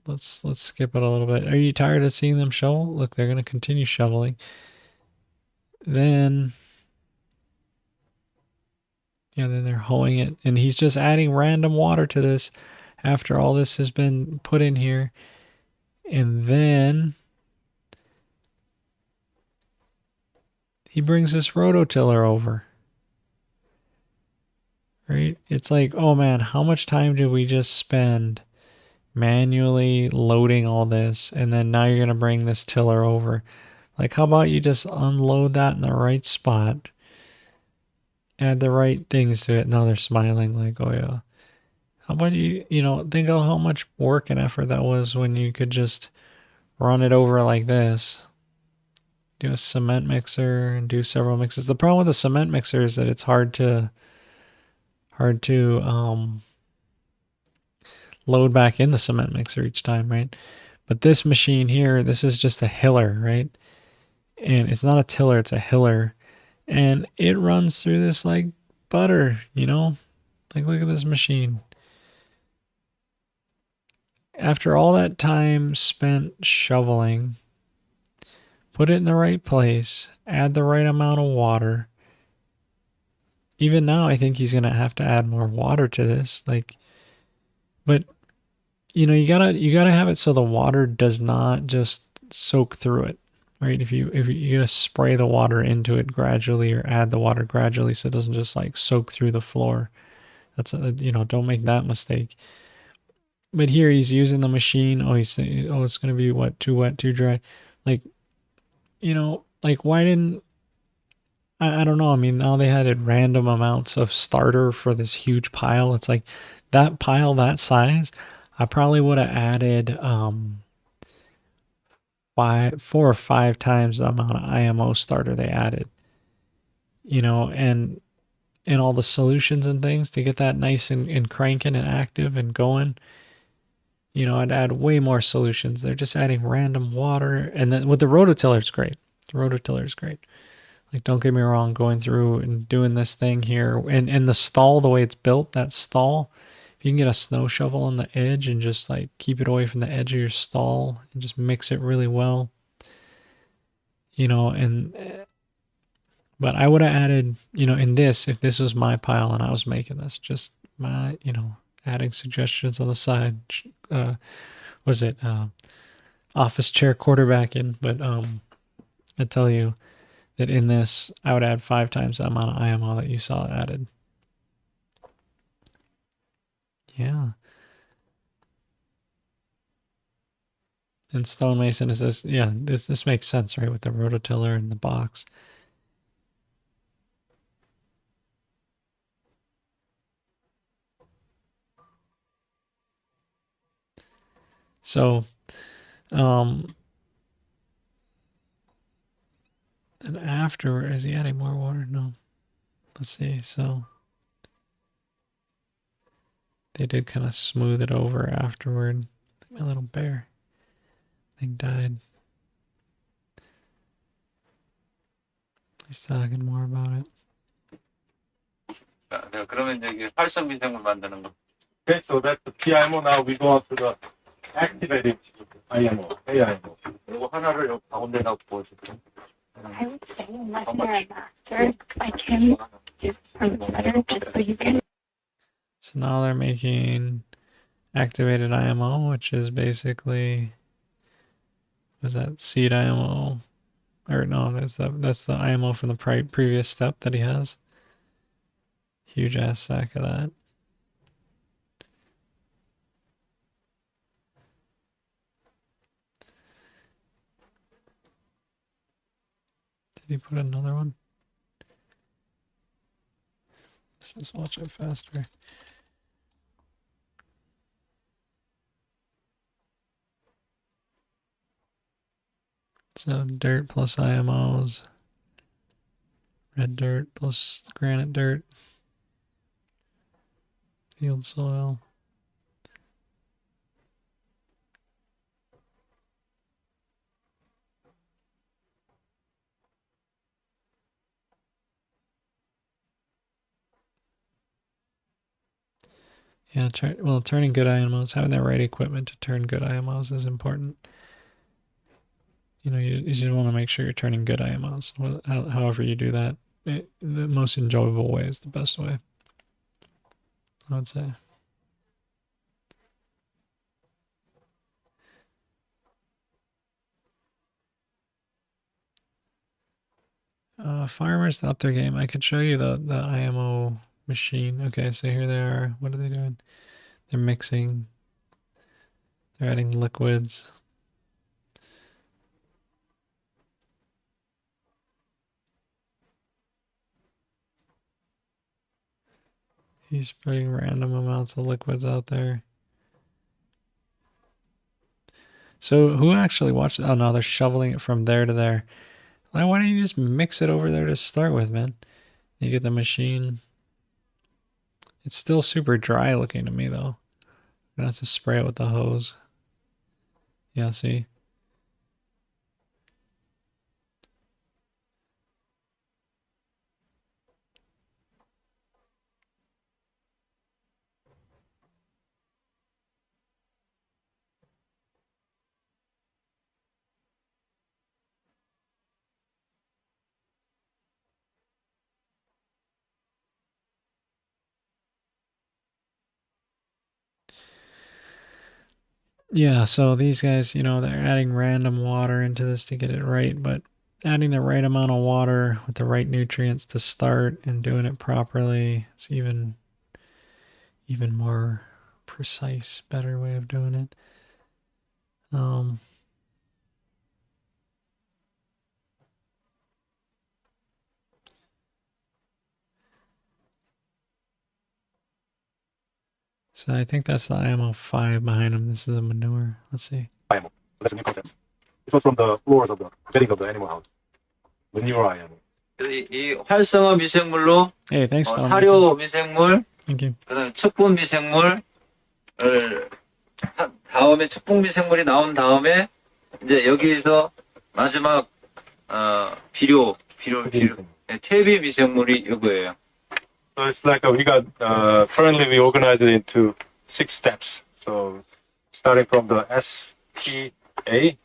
let's skip it a little bit. Are you tired of seeing them shovel? Look, they're going to continue shoveling. Then they're hoeing it, and he's just adding random water to this after all this has been put in here. And then he brings this rototiller over. Right? It's like, oh man, how much time did we just spend manually loading all this, and then now you're going to bring this tiller over? Like, how about you just unload that in the right spot, add the right things to it? Now they're smiling like, oh yeah. How about you, think of how much work and effort that was when you could just run it over like this. Do a cement mixer and do several mixes. The problem with the cement mixer is that it's hard to load back in the cement mixer each time, right? But this machine here, this is just a hiller, right? And it's not a tiller, it's a hiller. And it runs through this like butter, Like, look at this machine. After all that time spent shoveling, put it in the right place, add the right amount of water. Even now, I think he's going to have to add more water to this. Like, but, you gotta have it so the water does not just soak through it, right? If you're going to spray the water into it gradually or add the water gradually so it doesn't just like soak through the floor. That's, don't make that mistake. But here he's using the machine. Oh, he's saying, oh, it's going to be what? Too wet, too dry. Like, like why didn't, I don't know. I mean, now they had random amounts of starter for this huge pile. It's like that pile that size, I probably would have added 4 or 5 times the amount of IMO starter they added. And all the solutions and things to get that nice and cranking and active and going. I'd add way more solutions. They're just adding random water. And then with the rototiller, it's great. The rototiller is great. Like, don't get me wrong, going through and doing this thing here. And the stall, the way it's built, that stall, If you can get a snow shovel on the edge and just like keep it away from the edge of your stall and just mix it really well, you know, and but I would have added, you know, in this, if this was my pile and I was making this, just my, you know, adding suggestions on the side. What is it? Office chair quarterbacking. But I tell you that in this, I would add 5 times the amount of IMO that you saw added. Yeah. And stonemason is this, yeah, this makes sense, right? With the rototiller and the box. So, and afterward, is he adding more water? No. Let's see. So, they did kind of smooth it over afterward. My little bear thing died. He's talking more about it. 네, 그러면 이제 이게 활성 미생물 만드는 거. Okay, so that's the PIMO. Now we go on to the activated IMO, AIMO. 이거 하나를 여기 가운데다 부어줄게요. I would say, unless you're a master, I can just from the letter just so you can. So now they're making activated IMO, which is basically, was that seed IMO? Or no, that's the IMO from the previous step that he has. Huge ass sack of that. Did he put another one? Let's just watch it faster. So dirt plus IMOs. Red dirt plus granite dirt. Field soil. Yeah, turning good IMOs, having the right equipment to turn good IMOs is important. You know, you just want to make sure you're turning good IMOs. However you do that, the most enjoyable way is the best way, I would say. Farmers to up their game. I could show you the IMO machine. Okay, so here they are. What are they doing? They're mixing. They're adding liquids. He's putting random amounts of liquids out there. So who actually watched? Oh no, they're shoveling it from there to there. Why don't you just mix it over there to start with, man? You get the machine. It's still super dry looking to me though. I'm gonna have to spray it with the hose. Yeah, see? Yeah, so these guys, you know, they're adding random water into this to get it right, but adding the right amount of water with the right nutrients to start and doing it properly is even more precise, better way of doing it. So I think that's the IMO 5 behind him. This is a manure. Let's see. IMO. That's a new concept. It was from the floors of the bedding of the animal house. Manure IMO. 이 활성화 미생물로 Hey, thanks, Tom. 사료 미생물, Thank you. 그다음에 척분 미생물을 다음에 척분 미생물이 나온 다음에 이제 여기에서 마지막 비료 퇴비 미생물이 이거예요. So it's like we got currently we organize it into 6 steps. So starting from the SPA,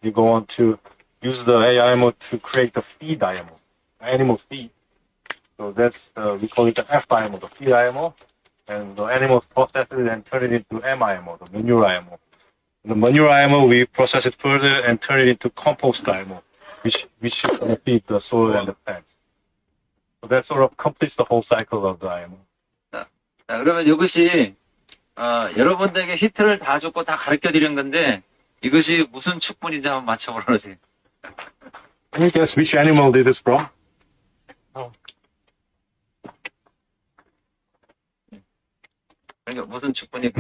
you go on to use the IMO to create the feed IMO, animal feed. So that's we call it the FIMO, the feed IMO, and the animals process it and turn it into MIMO, the manure IMO. The manure IMO, we process it further and turn it into compost IMO, which feed the soil and the plants. So that sort of completes the whole cycle of the IMO. 자, 그러면 이것이 여러분들에게 히트를 다 줬고 다 가르쳐 드린 건데 이것이 무슨 축분인지 한번 맞춰보라 그러세요. Can you guess which animal this is from? 그러니까 무슨 축분이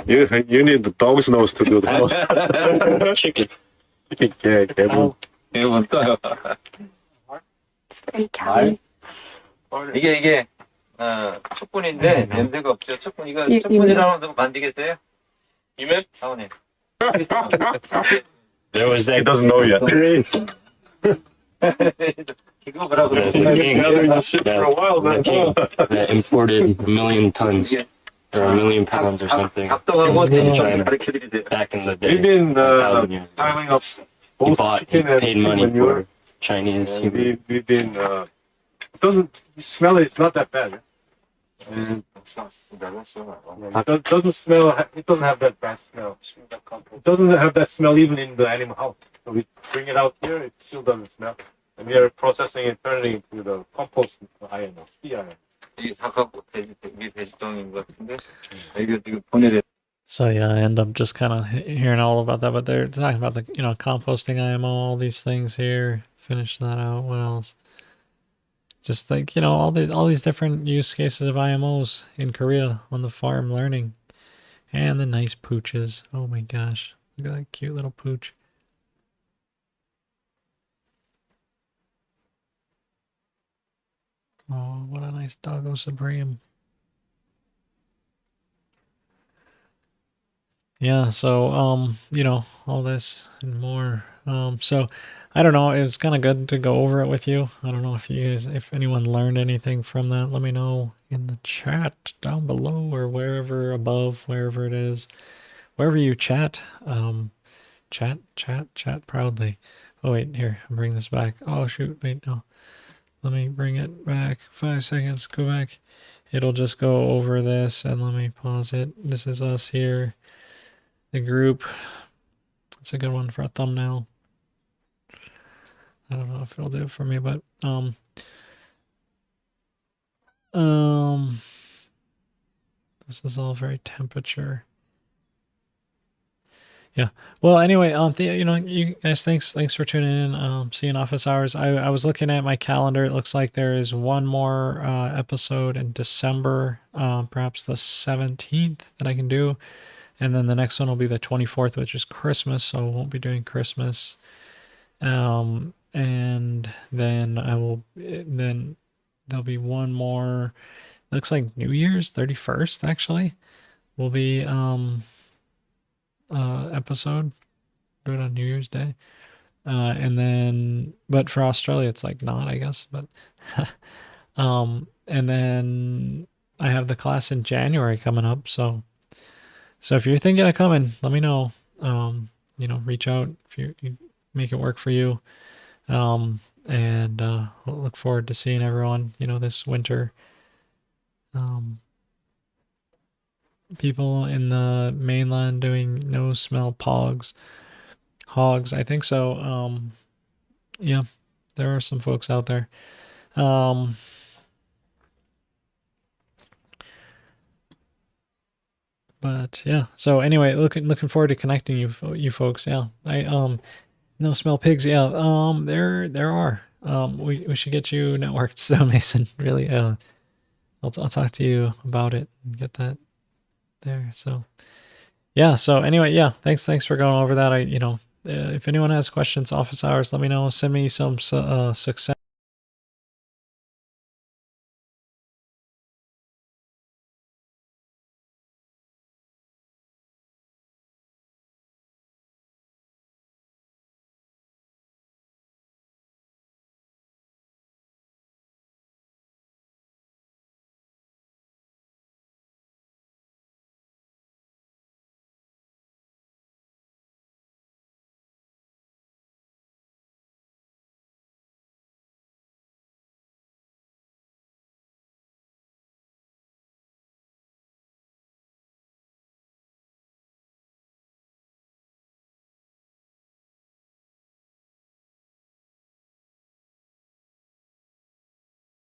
You need the dog's nose to do that. Chicken. Yeah, 개분. 대부분 또 It's very calorie. 이게 축분인데 냄새가 없죠. 축분 이거 축분이라는 거 만들겠어요? 이면? 사원님. There was He that doesn't know yet. 이거 뭐라고 그래? the king For a while, the then. king that imported 1 million tons or 1 million pounds or something 각동하고 from 좀 China 가르쳐 드리세요. back in the We've day. been 1,000 years ago. piling up He both bought, he chicken and paid pig money manure. for Chinese. And we've been, it doesn't, you smell it, it's not that bad. And it doesn't smell, it doesn't have that bad smell. It doesn't have that smell even in the animal house. So we bring it out here, it still doesn't smell. And we are processing it, turning it into the compost IMO, CIMO. 이게 다 갖고 이게 돼지똥인 것 같은데 이거 지금 보내야 So yeah, I end up just kind of hearing all about that, but they're talking about the composting IMO, all these things here. Finish that out. What else? Just like all these different use cases of IMOs in Korea on the farm learning, and the nice pooches. Oh my gosh, look at that cute little pooch. Oh, what a nice doggo supreme. Yeah, so all this and more. So I don't know, it was kind of good to go over it with you. I don't know if anyone learned anything from that. Let me know in the chat down below or wherever above, wherever it is. Wherever you chat, chat proudly. Oh wait, here, I'll bring this back. Oh shoot, wait, no. Let me bring it back. 5 seconds, go back. It'll just go over this and let me pause it. This is us here. The group. It's a good one for a thumbnail. I don't know if it'll do it for me, but this is all very temperature. Yeah. Well, anyway, you guys, thanks for tuning in. Seeing office hours. I was looking at my calendar. It looks like there is one more episode in December, perhaps the 17th that I can do. And then the next one will be the 24th, which is Christmas, so I won't be doing Christmas. And then then there'll be one more. Looks like New Year's 31st actually will be episode. Do it on New Year's Day. And then, but for Australia it's like not, I guess, but and then I have the class in January coming up, so if you're thinking of coming, let me know. Reach out if you make it work for you. And we'll look forward to seeing everyone, this winter. People in the mainland doing no smell hogs, I think so. Yeah, there are some folks out there. But yeah, so anyway, looking forward to connecting you folks. Yeah, I no smell pigs. Yeah, there are. We should get you networked. So Mason, really, I'll talk to you about it and get that there. So yeah. So anyway, yeah. Thanks for going over that. If anyone has questions, office hours, let me know. Send me some success.